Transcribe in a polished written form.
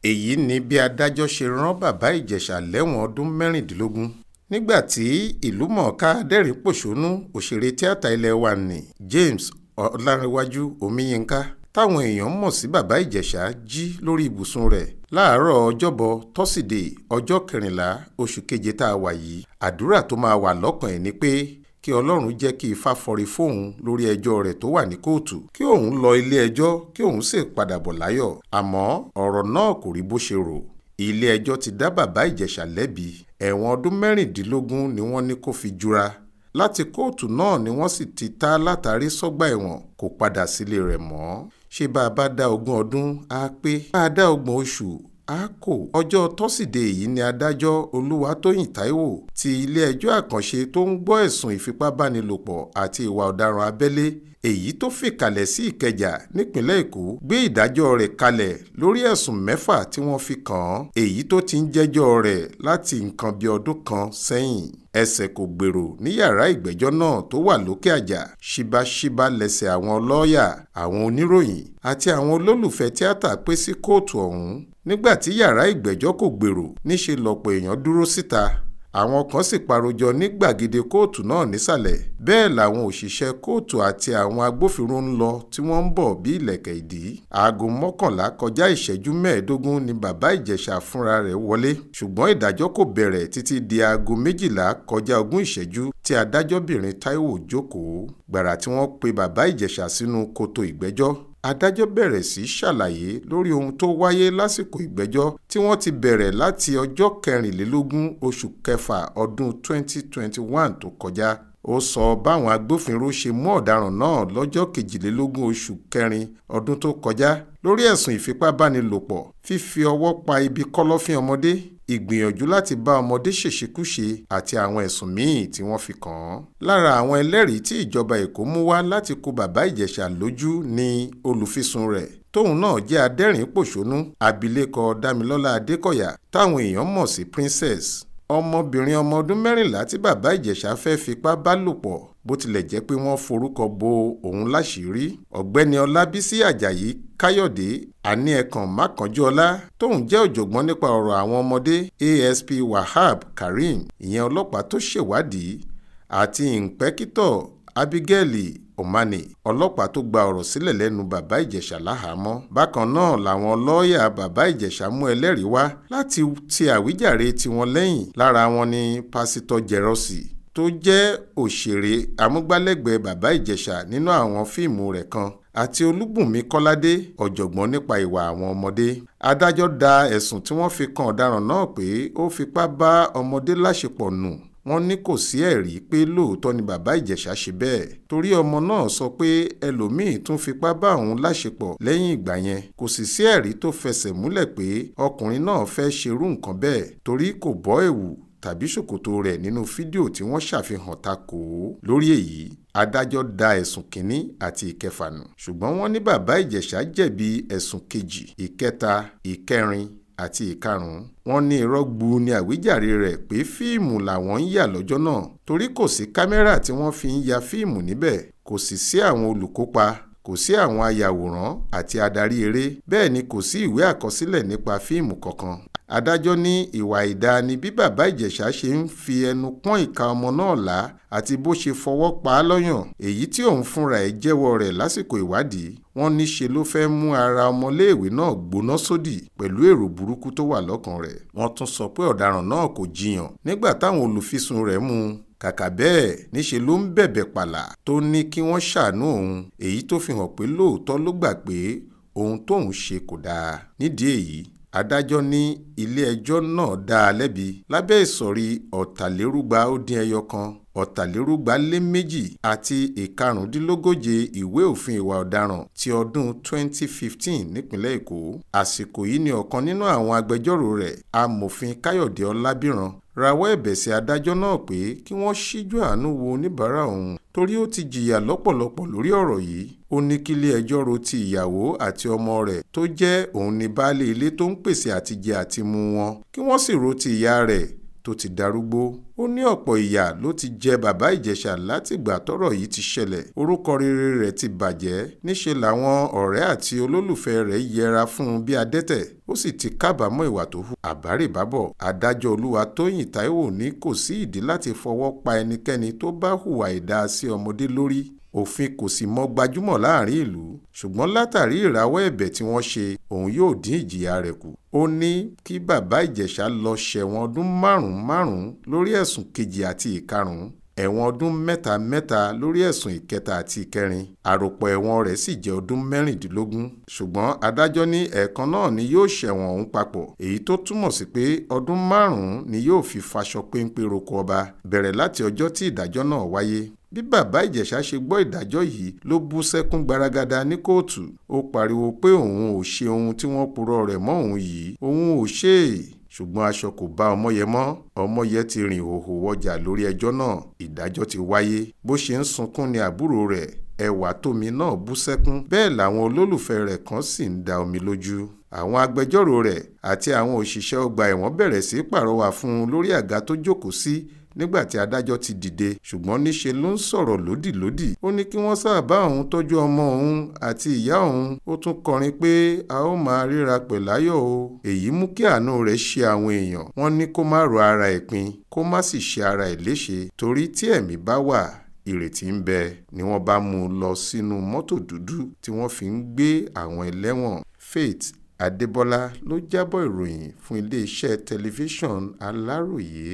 èyí ni bí adájọ́ ṣe rán bàbá ìjẹ̀ṣà lẹ́wọ̀n ọdún mẹ́rìndínlógún nígbà tí ìlúmọ̀ọ́ká adẹ́rìn-pòṣónú òṣèré tíátà ilé wa nni James Ọlárẹ̀wájú Omiyinka táwọn èèyàn mọ̀ sí bàbá ìjẹ̀ṣà jí lórí ibùsùn rẹ̀ láàárọ̀ ọjọ́bọ̀ tọ́sídẹ̀ẹ́ ọjọ́ 14 oṣù keje tá a wà yìí. Àdúrà tó máa wà lọ́kàn ẹ̀ ni pé kí Ọlọ́run jẹ́ kí ifá fọre fóun lórí ẹjọ́ rẹ̀ tó wà ní kóòtù, kí òun lọ ilé ẹjọ́ kí òun sì padà bọ̀ láyọ̀. Àmọ́ ọ̀rọ̀ náà kò rí bó ṣe rò. Ilé ẹjọ́ ti dá bàbá ìjẹ̀ṣà lẹ́bi. Ẹ̀wọ̀n ọdún mẹ́rìndínlógún ni wọ́n ní kó fi jura. Láti kóòtù náà ni wọ́n sì ti ta látàrí sọ́gbà ẹ̀wọ̀n, kò padà sílé rẹ̀ mọ́. Ṣé bá a bá dá 20 ọdún á pé, bá a dá 30 oṣù á kò. Ọjọ́ tọ́sídẹ̀ẹ́ yìí ni adájọ́ Olúwatóyìn Táíwò ti ilé-ẹjọ́ àkànṣe tó ń gbọ́ ẹ̀sùn ìfipábánilòpọ̀ àti ìwà ọ̀daràn abẹ́lé èyí tó fìkàlẹ̀ sí Ìkẹjà nípínlẹ̀ Èkó gbé ìdájọ́ rẹ̀ kalẹ̀ lórí ẹ̀sùn 6 tí wọ́n fi kàn án, èyí tó ti ń jẹ́jọ́ rẹ̀ láti nǹkan bí ọdún kan sẹ́yìn. Ẹsẹ̀ kò gbèrò ní yàrá ìgbẹ́jọ́ náà tó wà lókè àjà. Ṣíbáṣíbá lẹ́sẹ̀ àwọn lọ́ọ̀yà, àwọn oníròyìn àti àwọn olólùfẹ́ tíátà pé sí kóòtù ọ̀hún. Nígbà tí yàrá ìgbẹ́jọ́ kò gbèrò, níṣe lọ̀pọ̀ èèyàn dúró síta. Àwọn kan sì parojọ ní gbàgede kóòtù náà nísàlẹ̀. Bẹ́ẹ̀ làwọn òṣìṣẹ́ kóòtù àti àwọn agbófinró ń lọ tí wọ́n ń bọ̀ bí ìlẹ̀kẹ̀ ìdí. Aago 11 kọjá ìṣẹ́jú 15 ni bàbá ìjẹ̀ṣà fúnra rẹ̀ wọlé. Ṣùgbọ́n ìdájọ́ kò bẹ̀rẹ̀ títí di aago 12 kọjá 20 ìṣẹ́jú tí adájọ́bìnrin Táíwò jókòó. Gbàrà tí wọ́n pe bàbá ìjẹ̀ṣà sínú kòtò ìgbẹ́jọ́, adájọ́ bẹ̀rẹ̀ sí ṣàlàyé lórí ohun tó wáyé lásìkò ìgbẹ́jọ́ tí wọ́n ti bẹ̀rẹ̀ láti ọjọ́ 24 oṣù kẹfà ọdún 2021 tó kọjá. Ó sọ báwọn agbófinró ṣe mú ọ̀daràn náà lọ́jọ́ 22 oṣù kẹrin ọdún tó kọjá lórí ẹ̀sùn ìfipábánilòpọ̀, fífi ọwọ́ pa ibi kọ́lọ́fín ọmọdé, ìgbìyànjú láti bá ọmọdé ṣèṣekúṣe àti àwọn ẹ̀sùn míì tí wọ́n fi kàn án. Lára àwọn ẹlẹ́rìí tí ìjọba Èkó mú wá láti kó bàbá ìjẹ̀ṣà lójú ni olùfisùn rẹ̀ tóun náà jẹ́ adẹ́rìn-pòṣónú abilékọ Dámilọ́lá Adékọ̀yà táwọn èèyàn mọ̀ sí Princess. Ọmọbìnrin ọmọ ọdún 14 tí bàbá ìjẹ̀ṣà fẹ́ fipá bá lò pọ̀ bó tilẹ̀ jẹ́ pé wọ́n forúkọ bo òun láṣìírí. Ọ̀gbẹ́ni Ọlábísí Àjàyí Káyọ̀dé Àníẹ̀kàn Mákànjúọlá tóun jẹ́ ọ̀jọ̀gbọ́n nípa ọ̀rọ̀ àwọn ọmọdé ASP Wahab Karim, ìyẹn ọlọ́pàá tó ṣèwádìí, àti ìǹpẹ́kítọ̀ Abigail Omani, ọlọ́pàá tó gba ọ̀rọ̀ sílẹ̀ lẹ́nu bàbá ìjẹ̀ṣà láhàámọ́. Bákan náà làwọn lọ́ọ̀yà bàbá ìjẹ̀ṣà mú ẹlẹ́rìí wá láti ti àwíjàre tiwọn lẹ́yìn. Lára wọn ni pásítọ̀ Jẹ́rọ́sì tó jẹ́ òṣèré amúgbálẹ́gbẹ̀ẹ́ bàbá ìjẹ̀ṣà nínú àwọn fíìmù rẹ̀ kan, àti Olúbùnmi Kọ́ládé, ọ̀jọ̀gbọ́n nípa ìwà àwọn ọmọdé. Adájọ́ da ẹ̀sùn tí wọ́n fi kan ọ̀daràn náà pé ó fipá bá ọmọdé láṣepọ̀ nù. Wọ́n ní kò sí ẹ̀rí pé lóòótọ́ ni bàbá ìjẹ̀ṣà ṣe bẹ́ẹ̀, torí ọmọ náà sọ pé ẹlòmíì tún fipá bá òun láṣepọ̀ lẹ́yìn ìgbà yẹn. Kò sì sí ẹ̀rí tó fẹsẹ̀ múlẹ̀ pé ọkùnrin náà fẹ́ ṣerú nǹkan bẹ́ẹ̀, torí kò bọ́ ẹ̀wù tàbí ṣòkòtò rẹ̀ nínú fídíò tí wọ́n ṣàfihàn takò ó. Lórí èyí, adájọ́ da ẹ̀sùn kìíní àti ìkẹfà nù, ṣùgbọ́n wọ́n ní bàbá ìjẹ̀ṣà jẹ̀bi ẹ̀sùn kejì, ìkẹta, ìkẹrin àti ìkarùn-ún. Wọ́n ní irọ́ gbu ní àwíjàre rẹ̀ pé fíìmù làwọn ń yà lọ́jọ́ náà, torí kò sí kámẹ́rà tí wọ́n fi ń ya fíìmù níbẹ̀, kò sì sí àwọn olùkópa, kò sí àwọn ayàwòrán àti adarí eré, bẹ́ẹ̀ ni kò sí ìwé àkọsílẹ̀ nípa fíìmù kankan. Adájọ́ ní ìwà ìdá ni bí bàbá ìjẹ̀ṣà ṣe ń fi ẹnu pọ́n ìka ọmọ náà lá àti bó ṣe fọwọ́ pa á lọ́yàn, èyí tí òun fúnra ẹ̀ jẹ́wọ́ rẹ̀ lásìkò ìwádìí. Wọ́n ní ṣe ló fẹ́ mú ara ọmọléèwé náà gbóná sódì pẹ̀lú èrò burúkú tó wà lọ́kàn rẹ̀. Wọ́n tún sọ pé ọ̀daràn náà kò jiyàn nígbà táwọn olùfisùn rẹ̀ mú un. Kàkà bẹ́ẹ̀ níṣe ló ń bẹ̀bẹ̀ pàlà tó ní kí wọ́n ṣàánú òun, èyí tó fi hàn pé lóòótọ́ ló gbà pé ohun tóun ṣe kò dáa. Nídìí èyí, adájọ́ ní ilé-ẹjọ́ náà dá a lẹ́bi lábẹ́ ìsọ̀rí 200-1, 200-2 àti 145 ìwé òfin ìwà ọ̀daràn ti ọdún 2015 nípínlẹ̀ Èkó. Àsìkò yìí ni ọ̀kan nínú àwọn agbẹjọ́rò rẹ̀, amòfin Káyọ̀dé Ọlábìran, rawọ́ ẹ̀bẹ̀ sí adájọ́ náà pé kí wọ́n ṣíjú àánú wo oníbàárà òun, torí ó ti jìyà lọ́pọ̀lọpọ̀ lórí ọ̀rọ̀ yìí. Ó ní kí ilé-ẹjọ́ ro ti ìyàwó àti ọmọ rẹ̀ tó jẹ́ òun ní baálé ilé tó ń pèsè àtijẹ àtimu wọn, kí wọ́n sì ro ti ìyá rẹ̀ tó ti darúgbó. Ó ní ọ̀pọ̀ ìyà ló ti jẹ bàbá Ìjẹ̀ṣà látìgbà tọ́rọ̀ yìí ti ṣẹlẹ̀. Orúkọ rere rẹ̀ ti bàjẹ́. Níṣe làwọn ọ̀rẹ́ àti olólùfẹ́ rẹ̀ yẹra fún un bí adẹ́tẹ̀. Ó sì ti kábàámọ̀ ìwà tó hù. Àbárèbábọ̀, adájọ́ Olúwatóyìn Táíwò ní kò sí ìdí láti fọwọ́ pa ẹnikẹ́ni tó bá hùwà àìdáa sí ọmọdé lórí. Òfin kò sì mọ gbajúmọ̀ láàrin ìlú, ṣùgbọ́n látàrí ìrawọ́ ẹ̀bẹ̀ tí wọ́n ṣe, òun yóò dín ìjìyà rẹ̀ kù. Ó ní kí bàbá Ìjẹ̀ṣà lọ ṣẹ̀wọ̀n ọdún márùn-ún lórí ẹ̀sùn kejì àti ìkarùn-ún, ẹ̀wọ̀n ọdún mẹ́ta lórí ẹ̀sùn ìkẹta àti ìkẹrin. Àròpọ̀ ẹ̀wọ̀n rẹ̀ sì jẹ́ ọdún 16. Ṣùgbọ́n adájọ́ ní ẹ̀ẹ̀kan náà ni yóò ṣẹ̀wọ̀n ọ̀hún papọ̀, èyí tó túmọ̀ sí pé ọdún 5 ni yóò fi faṣọ péńpé roko ọba, bẹ̀rẹ̀ láti ọjọ́ tí ìdájọ́ náà wáyé. Bí bàbá Ìjẹ̀ṣà ṣe gbọ́ ìdájọ́ yìí ló bú sẹ́kún gbaragada ní kóòtù. Ó pariwo pé òun ò ṣe ohun tí wọ́n purọ́ rẹ̀ mọ́ òun yìí, òun ò ṣe é. Ṣùgbọ́n aṣọ kò bá Ọmọyẹ mọ́. Ọmọyẹ ti rìn hòhò wọjà lórí ẹjọ́ náà. Ìdájọ́ ti wáyé. Bó ṣe ń sunkún ni àbúrò rẹ̀ Ẹwàtómi náà bú sẹ́kún. Bẹ́ẹ̀ làwọn olólùfẹ́ rẹ̀ kan sì ń da omi lójú. Àwọn agbẹjọ́rò rẹ̀ àti àwọn òṣìṣẹ́ ọgbà ẹ̀wọ̀n bẹ̀rẹ̀ sí pàrọwà fún un lórí àga tó jókòó sí nígbà tí adájọ́ ti dìde, ṣùgbọ́n níṣe ló ń sọ̀rọ̀ lódìlódì. Ó ní kí wọ́n sábà òun tọ́jú ọmọ òun àti ìyá òun. Ó tún kọrin pé a ó máa ríra pẹ̀láyọ̀ o. Èyí mú kí àánú rẹ̀ ṣe àwọn èèyàn. Wọ́n ní kó má ro ara ẹ̀ pin, kó má sì ṣe ara ẹ̀ léṣe, torí tí ẹ̀mí bá wà, ìrètí ń bẹ. Ni wọ́n bá mú un lọ sínú mọ́tò dúdú tí wọ́n fi ń gbé àwọn ẹlẹ́wọ̀n. Faith Adébọ́lá ló jábọ̀ ìròyìn fún iléeṣẹ́ tẹlifíṣàn Aláròyé.